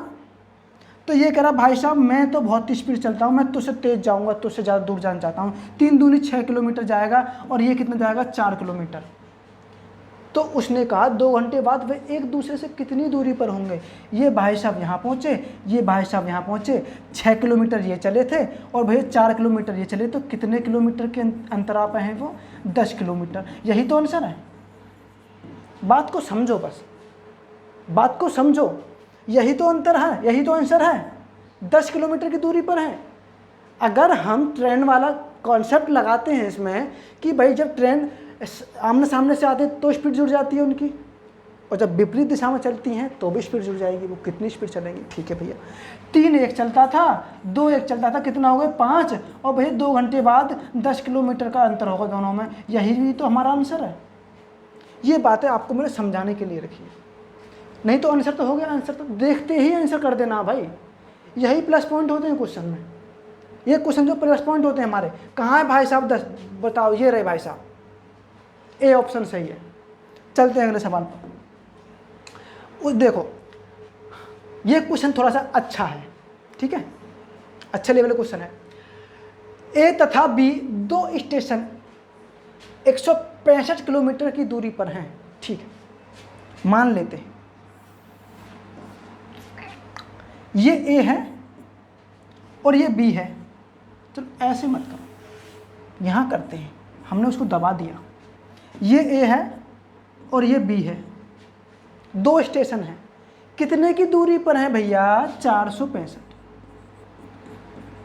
तो ये कह रहा भाई साहब मैं तो बहुत स्पीड चलता हूँ, मैं तुझसे तेज़ जाऊँगा, तुझसे ज़्यादा दूर जाना चाहता हूँ। 3 दूनी 6 किलोमीटर जाएगा और ये कितना जाएगा? 4 किलोमीटर। तो उसने कहा 2 घंटे बाद वे एक दूसरे से कितनी दूरी पर होंगे? ये भाई साहब यहाँ पहुँचे, ये भाई साहब यहाँ पहुँचे, 6 किलोमीटर ये चले थे और भैया 4 किलोमीटर ये चले, तो कितने किलोमीटर के अंतराल पर हैं वो? 10 किलोमीटर। यही तो आंसर है। बात को समझो, बस बात को समझो, यही तो अंतर है, यही तो आंसर है। 10 किलोमीटर की दूरी पर है। अगर हम ट्रेन वाला कॉन्सेप्ट लगाते हैं इसमें कि भाई जब ट्रेन आमने सामने से आते तो स्पीड जुड़ जाती है उनकी, और जब विपरीत दिशा में चलती हैं तो भी स्पीड जुड़ जाएगी। वो कितनी स्पीड चलेंगी? ठीक है भैया, 3 एक चलता था, 2 एक चलता था, कितना हो गए 5, और भैया 2 घंटे बाद 10 किलोमीटर का अंतर होगा दोनों में। यही भी तो हमारा आंसर है। ये बातें आपको मैंने समझाने के लिए रखी है, नहीं तो आंसर तो हो गया। आंसर तो देखते ही आंसर कर देना भाई, यही प्लस पॉइंट होते हैं क्वेश्चन में। ये क्वेश्चन जो प्लस पॉइंट होते हैं हमारे, कहाँ है भाई साहब? 10 बताओ, ये रहे भाई साहब, ए ऑप्शन सही है। चलते हैं अगले सवाल पर। उस देखो, ये क्वेश्चन थोड़ा सा अच्छा है, ठीक है, अच्छे लेवल का क्वेश्चन है। ए तथा बी 2 स्टेशन 165 किलोमीटर की दूरी पर हैं, ठीक है, मान लेते हैं ये ए है और ये बी है। चलो ऐसे मत करो, यहाँ करते हैं, हमने उसको दबा दिया। ये ए है और ये बी है, 2 स्टेशन हैं, कितने की दूरी पर हैं भैया?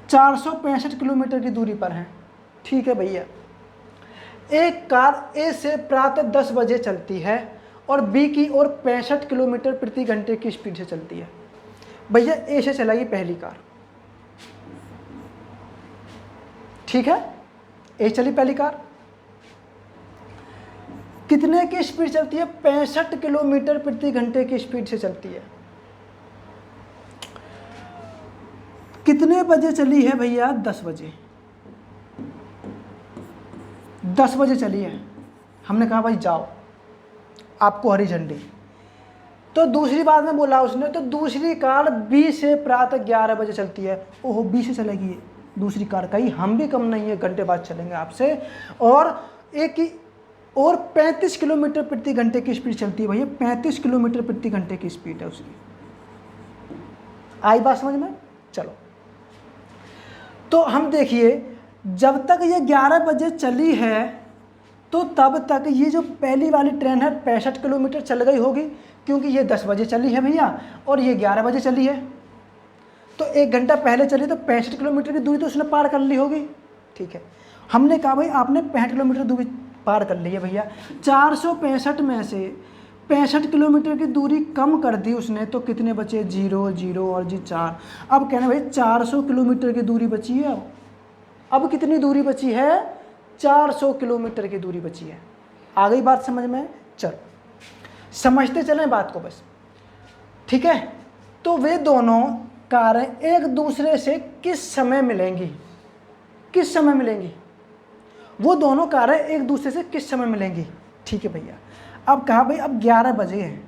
465 किलोमीटर की दूरी पर हैं, ठीक है भैया। एक कार ए से प्रातः 10 बजे चलती है और बी की ओर 65 किलोमीटर प्रति घंटे की स्पीड से चलती है। भैया ए से चलाएगी पहली कार, ठीक है, ए चली पहली कार, कितने की स्पीड चलती है? 65 किलोमीटर प्रति घंटे की स्पीड से चलती है। कितने बजे चली है भैया? 10 बजे। 10 बजे चली है, हमने कहा भाई जाओ, आपको हरी झंडी। तो दूसरी बात में बोला उसने, तो दूसरी कार बी से प्रातः 11 बजे चलती है। ओहो, बी से चलेगी ये दूसरी कार, कहीं हम भी कम नहीं है, घंटे बाद चलेंगे आपसे। और एक ही और 35 किलोमीटर प्रति घंटे की स्पीड चलती है भैया, 35 किलोमीटर प्रति घंटे की स्पीड है उसकी। आई बात समझ में? चलो, तो हम देखिए, जब तक ये 11 बजे चली है तो तब तक ये जो पहली वाली ट्रेन है 65 किलोमीटर चल गई होगी, क्योंकि ये 10 बजे चली है भैया और ये 11 बजे चली है, तो 1 घंटा पहले चली, तो 65 किलोमीटर की दूरी तो उसने पार कर ली होगी, ठीक है। हमने कहा भाई आपने 65 किलोमीटर दूरी पार कर ली है भैया, 465 में से 65 किलोमीटर की दूरी कम कर दी उसने, तो कितने बचे? 0 0 और जी 4। अब कहना भाई 400 किलोमीटर की दूरी बची है। अब कितनी दूरी बची है? 400 किलोमीटर की दूरी बची है। आ गई बात समझ में? चलो समझते चलें बात को बस, ठीक है। तो वे दोनों कारें एक दूसरे से किस समय मिलेंगी? किस समय मिलेंगी? वो दोनों कारें एक दूसरे से किस समय मिलेंगी? ठीक है भैया। अब कहा भाई अब 11 बजे हैं,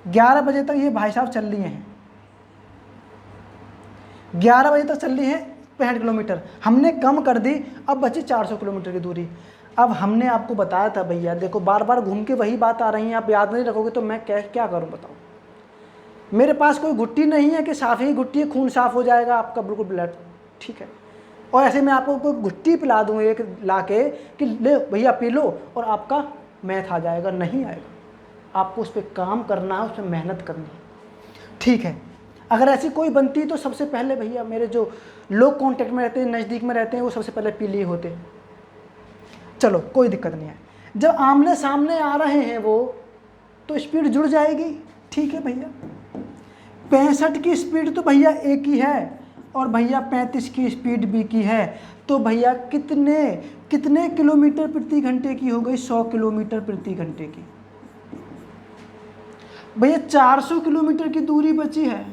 11 बजे तक ये भाई साहब चल रही हैं, 11 बजे तक चल रही हैं 65 किलोमीटर, हमने कम कर दी, अब बची 400 किलोमीटर की दूरी। अब हमने आपको बताया था भैया, देखो बार बार घूम के वही बात आ रही है, आप याद नहीं रखोगे तो मैं क्या करूं बताओ। मेरे पास कोई गुट्टी नहीं है कि साफ ही गुट्टी है, खून साफ हो जाएगा आपका बिल्कुल ब्लड, ठीक है। और ऐसे मैं आपको कोई गुट्टी पिला दूँ एक ला के कि ले भैया पी लो और आपका मैथ आ जाएगा, नहीं आएगा। आपको उस पर काम करना है, उस पर मेहनत करनी है, ठीक है। अगर ऐसी कोई बनती तो सबसे पहले भैया मेरे जो लोग कांटेक्ट में रहते हैं, नज़दीक में रहते हैं, वो सबसे पहले पी लिए होते। चलो कोई दिक्कत नहीं है। जब आमने सामने आ रहे हैं वो, तो स्पीड जुड़ जाएगी, ठीक है भैया। 65 की स्पीड तो भैया ए की है और भैया 35 की स्पीड बी की है, तो भैया कितने किलोमीटर प्रति घंटे की हो गई? 100 किलोमीटर प्रति घंटे की। भैया 400 किलोमीटर की दूरी बची है,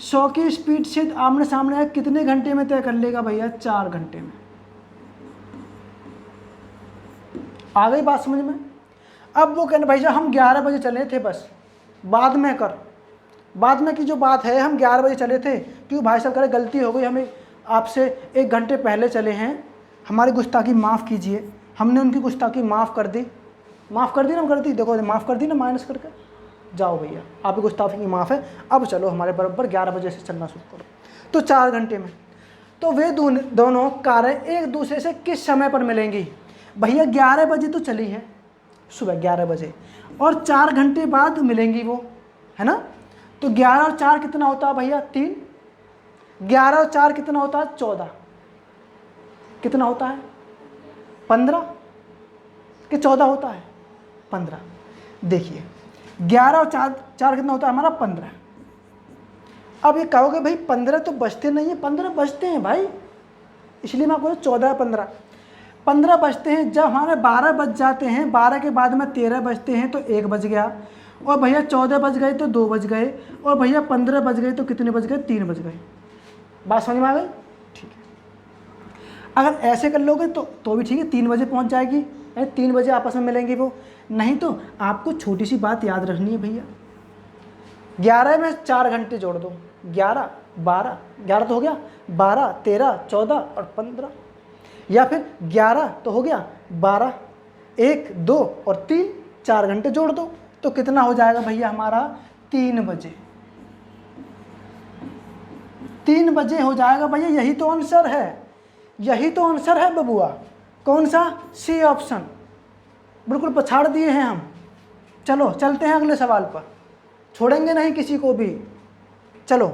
100 की स्पीड से आमने सामने आए, कितने घंटे में तय कर लेगा भैया? 4 घंटे में। आ गई बात समझ में? अब वो कहना भैया हम 11 बजे चले थे, बस बाद में कर, बाद में की जो बात है, हम 11 बजे चले थे, क्यों भाई साहब कह रहे गलती हो गई, हमें आपसे 1 घंटे पहले चले हैं, हमारी गुस्ताखी माफ़ कीजिए। हमने उनकी गुस्ताखी माफ़ कर दी ना, कर दी, देखो माफ़ कर दी ना, माइनस करके। जाओ भैया आपकी गुस्ताखी माफ़ है, अब चलो हमारे बराबर 11 बजे से चलना शुरू करो। तो 4 घंटे में तो वे दोनों कारें एक दूसरे से किस समय पर मिलेंगी? भैया 11 बजे तो चली है, सुबह 11 बजे, और 4 घंटे बाद मिलेंगी वो, है ना। तो 11 और 4 कितना होता है भैया? 3। 11 और 4 कितना होता है? 14। कितना होता है? 15 कि 14 होता है? 15। देखिए 11 और 4 4 कितना होता है हमारा 15। अब ये कहोगे भाई 15 तो बचते नहीं है, 15 बचते हैं भाई, इसलिए मैं आपको 14 15 बचते हैं। जब हमारे 12 बज जाते हैं, 12 के बाद में 13 बजते हैं तो 1 बज गया, और भैया 14 बज गए तो 2 बज गए, और भैया 15 बज गए तो कितने बज गए, 3 बज गए। बात समझ में आ गई? ठीक है। अगर ऐसे कर लोगे तो भी ठीक है, 3 बजे पहुंच जाएगी, 3 बजे आपस में मिलेंगे वो। नहीं तो आपको छोटी सी बात याद रखनी है भैया, 11 में 4 घंटे जोड़ दो, 11 12, 11 तो हो गया, 12 13 14 और 15, या फिर 11 तो हो गया, 12 1 2 और 3, 4 घंटे जोड़ दो तो कितना हो जाएगा भैया हमारा 3 बजे। 3 बजे हो जाएगा भैया, यही तो आंसर है, यही तो आंसर है बबुआ। कौन सा? सी ऑप्शन, बिल्कुल पछाड़ दिए हैं हम। चलो चलते हैं अगले सवाल पर, छोड़ेंगे नहीं किसी को भी। चलो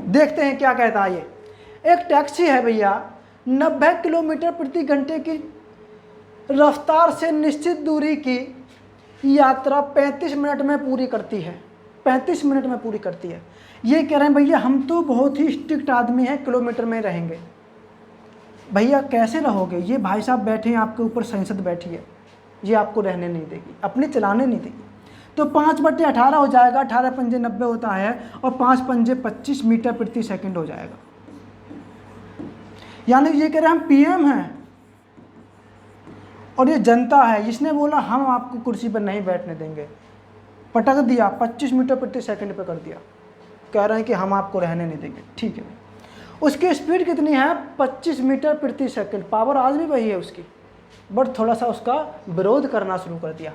देखते हैं क्या कहता है ये। एक टैक्सी है भैया, 90 किलोमीटर प्रति घंटे की रफ्तार से निश्चित दूरी की यात्रा 35 मिनट में पूरी करती है, 35 मिनट में पूरी करती है। ये कह रहे हैं भैया हम तो बहुत ही स्ट्रिक्ट आदमी हैं, किलोमीटर में रहेंगे। भैया कैसे रहोगे? ये भाई साहब बैठे हैं आपके ऊपर, संसद बैठी है, ये आपको रहने नहीं देगी, अपने चलाने नहीं देगी। तो 5/18 हो जाएगा, 18 पंजे 90 होता है, और 5 पंजे 25 मीटर प्रति सेकंड हो जाएगा। यानी ये कह रहे हैं हम पीएम हैं और ये जनता है, इसने बोला हम आपको कुर्सी पर नहीं बैठने देंगे, पटक दिया, 25 मीटर प्रति सेकंड पे कर दिया, कह रहे हैं कि हम आपको रहने नहीं देंगे। ठीक है, उसकी स्पीड कितनी है? 25 मीटर प्रति सेकंड। पावर आज भी वही है उसकी, बट थोड़ा सा उसका विरोध करना शुरू कर दिया।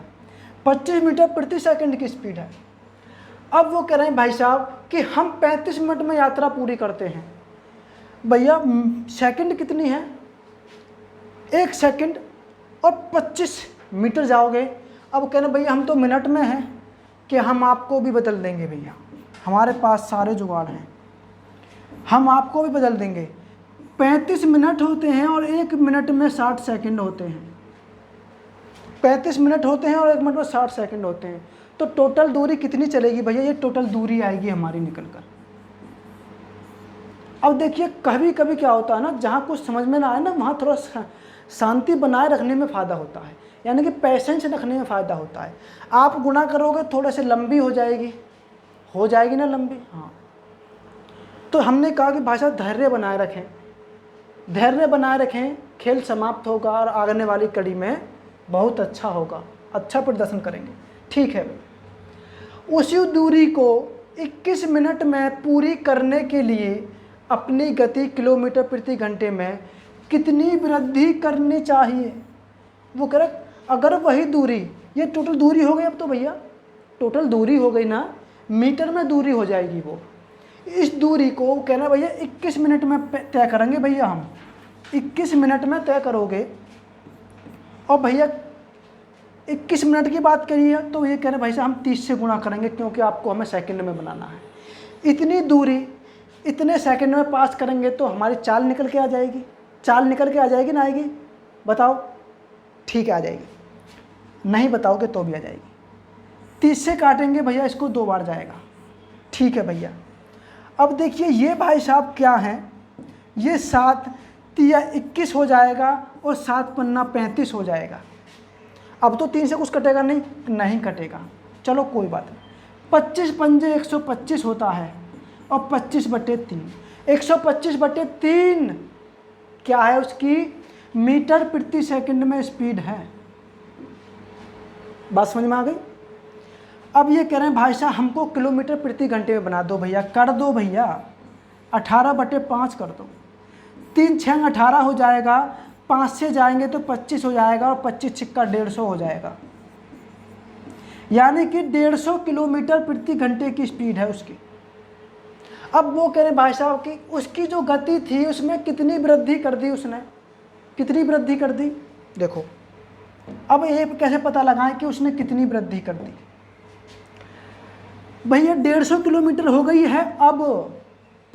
25 मीटर प्रति सेकंड की स्पीड है। अब वो कह रहे हैं भाई साहब कि हम 35 मिनट में यात्रा पूरी करते हैं। भैया सेकंड कितनी है? 1 सेकंड और 25 मीटर जाओगे। अब कह रहे हैं भैया हम तो मिनट में हैं कि हम आपको भी बदल देंगे भैया, हमारे पास सारे जुगाड़ हैं, हम आपको भी बदल देंगे। 35 मिनट होते हैं और 1 मिनट में 60 सेकंड होते हैं। 35 मिनट होते हैं और 1 मिनट में 60 सेकंड होते हैं। तो टोटल दूरी कितनी चलेगी भैया? ये टोटल दूरी आएगी हमारी निकल कर। अब देखिए कभी कभी क्या होता है ना, जहाँ कुछ समझ में ना आए ना, वहाँ थोड़ा शांति बनाए रखने में फ़ायदा होता है, यानी कि पेशेंस रखने में फ़ायदा होता है। आप गुना करोगे थोड़े से लंबी हो जाएगी ना लंबी। हाँ, तो हमने कहा कि भाई साहब धैर्य बनाए रखें, धैर्य बनाए रखें, खेल समाप्त होगा और आने वाली कड़ी में बहुत अच्छा होगा, अच्छा प्रदर्शन करेंगे। ठीक है, उसी दूरी को 21 मिनट में पूरी करने के लिए अपनी गति किलोमीटर प्रति घंटे में कितनी वृद्धि करनी चाहिए? वो कह रहे अगर वही दूरी, ये टोटल दूरी हो गई, अब तो भैया टोटल दूरी हो गई ना, मीटर में दूरी हो जाएगी वो। इस दूरी को कहना भैया 21 मिनट में तय करेंगे भैया, हम 21 मिनट में तय करोगे। और भैया 21 मिनट की बात करिए तो ये कह रहे भाई साहब हम 30 से गुणा करेंगे, क्योंकि आपको हमें सेकंड में बनाना है। इतनी दूरी इतने सेकंड में पास करेंगे तो हमारी चाल निकल के आ जाएगी। चाल निकल के आ जाएगी ना आएगी? बताओ। ठीक है, आ जाएगी। नहीं बताओगे तो भी आ जाएगी। 30 से काटेंगे भैया, इसको 2 बार जाएगा। ठीक है भैया। अब देखिए ये भाई साहब क्या हैं, ये 7 तिया 21 हो जाएगा और 7 पन्ना 35 हो जाएगा। अब तो 3 से कुछ कटेगा नहीं कटेगा, चलो कोई बात नहीं। 25 पंजे 125 होता है और 25/3, 125/3 क्या है उसकी? मीटर प्रति सेकंड में स्पीड है। बात समझ में आ गई? अब ये कह रहे हैं भाई साहब हमको किलोमीटर प्रति घंटे में बना दो भैया। कर दो भैया, 18/5 कर दो। 3 6 18 हो जाएगा, 5 से जाएंगे तो 25 हो जाएगा और 25 छिक्का 150 हो जाएगा। यानी कि 150 किलोमीटर प्रति घंटे की स्पीड है उसकी। अब वो कह रहे भाई साहब कि उसकी जो गति थी उसमें कितनी वृद्धि कर दी उसने, कितनी वृद्धि कर दी? देखो अब ये कैसे पता लगाएं कि उसने कितनी वृद्धि कर दी? भैया 150 किलोमीटर हो गई है। अब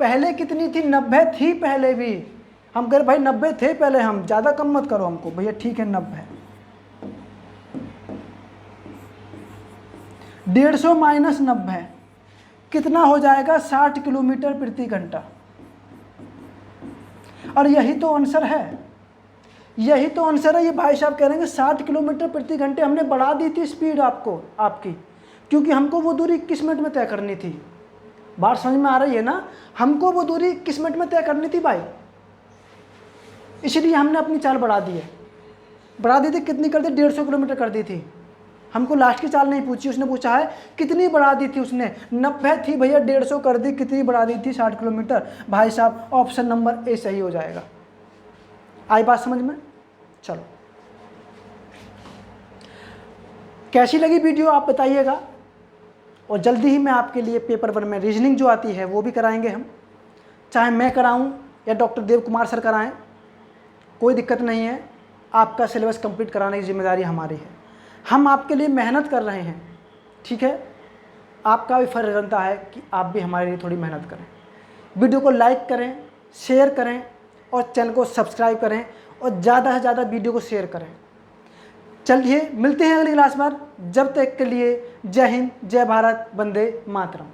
पहले कितनी थी? 90 थी पहले भी। हम कह रहे भाई 90 थे पहले, हम ज़्यादा कम मत करो हमको। भैया ठीक है 90 है। 150 माइनस 90 कितना हो जाएगा? 60 किलोमीटर प्रति घंटा। और यही तो आंसर है, यही तो आंसर है। ये भाई साहब कह रहे हैं कि 60 किलोमीटर प्रति घंटे हमने बढ़ा दी थी स्पीड आपकी, क्योंकि हमको वो दूरी 21 मिनट में तय करनी थी। बात समझ में आ रही है ना? हमको वो दूरी 21 मिनट में तय करनी थी भाई, इसलिए हमने अपनी चाल बढ़ा दी है। बढ़ा दी थी, कितनी कर दी? 150 किलोमीटर कर दी थी। हमको लास्ट की चाल नहीं पूछी, उसने पूछा है कितनी बढ़ा दी थी उसने। 90 थी भैया, 150 कर दी, कितनी बढ़ा दी थी? 60 किलोमीटर। भाई साहब ऑप्शन नंबर ए सही हो जाएगा। आई बात समझ में? चलो, कैसी लगी वीडियो आप बताइएगा, और जल्दी ही मैं आपके लिए पेपर 1 में रीजनिंग जो आती है वो भी कराएंगे हम, चाहे मैं कराऊं या डॉक्टर देव कुमार सर कराएं, कोई दिक्कत नहीं है। आपका सिलेबस कंप्लीट कराने की जिम्मेदारी हमारी है। हम आपके लिए मेहनत कर रहे हैं, ठीक है? आपका भी फर्ज बनता है कि आप भी हमारे लिए थोड़ी मेहनत करें। वीडियो को लाइक करें, शेयर करें और चैनल को सब्सक्राइब करें, और ज़्यादा से ज़्यादा वीडियो को शेयर करें। चलिए मिलते हैं अगली क्लास में। जब तक के लिए जय हिंद, जय भारत, वंदे मातरम।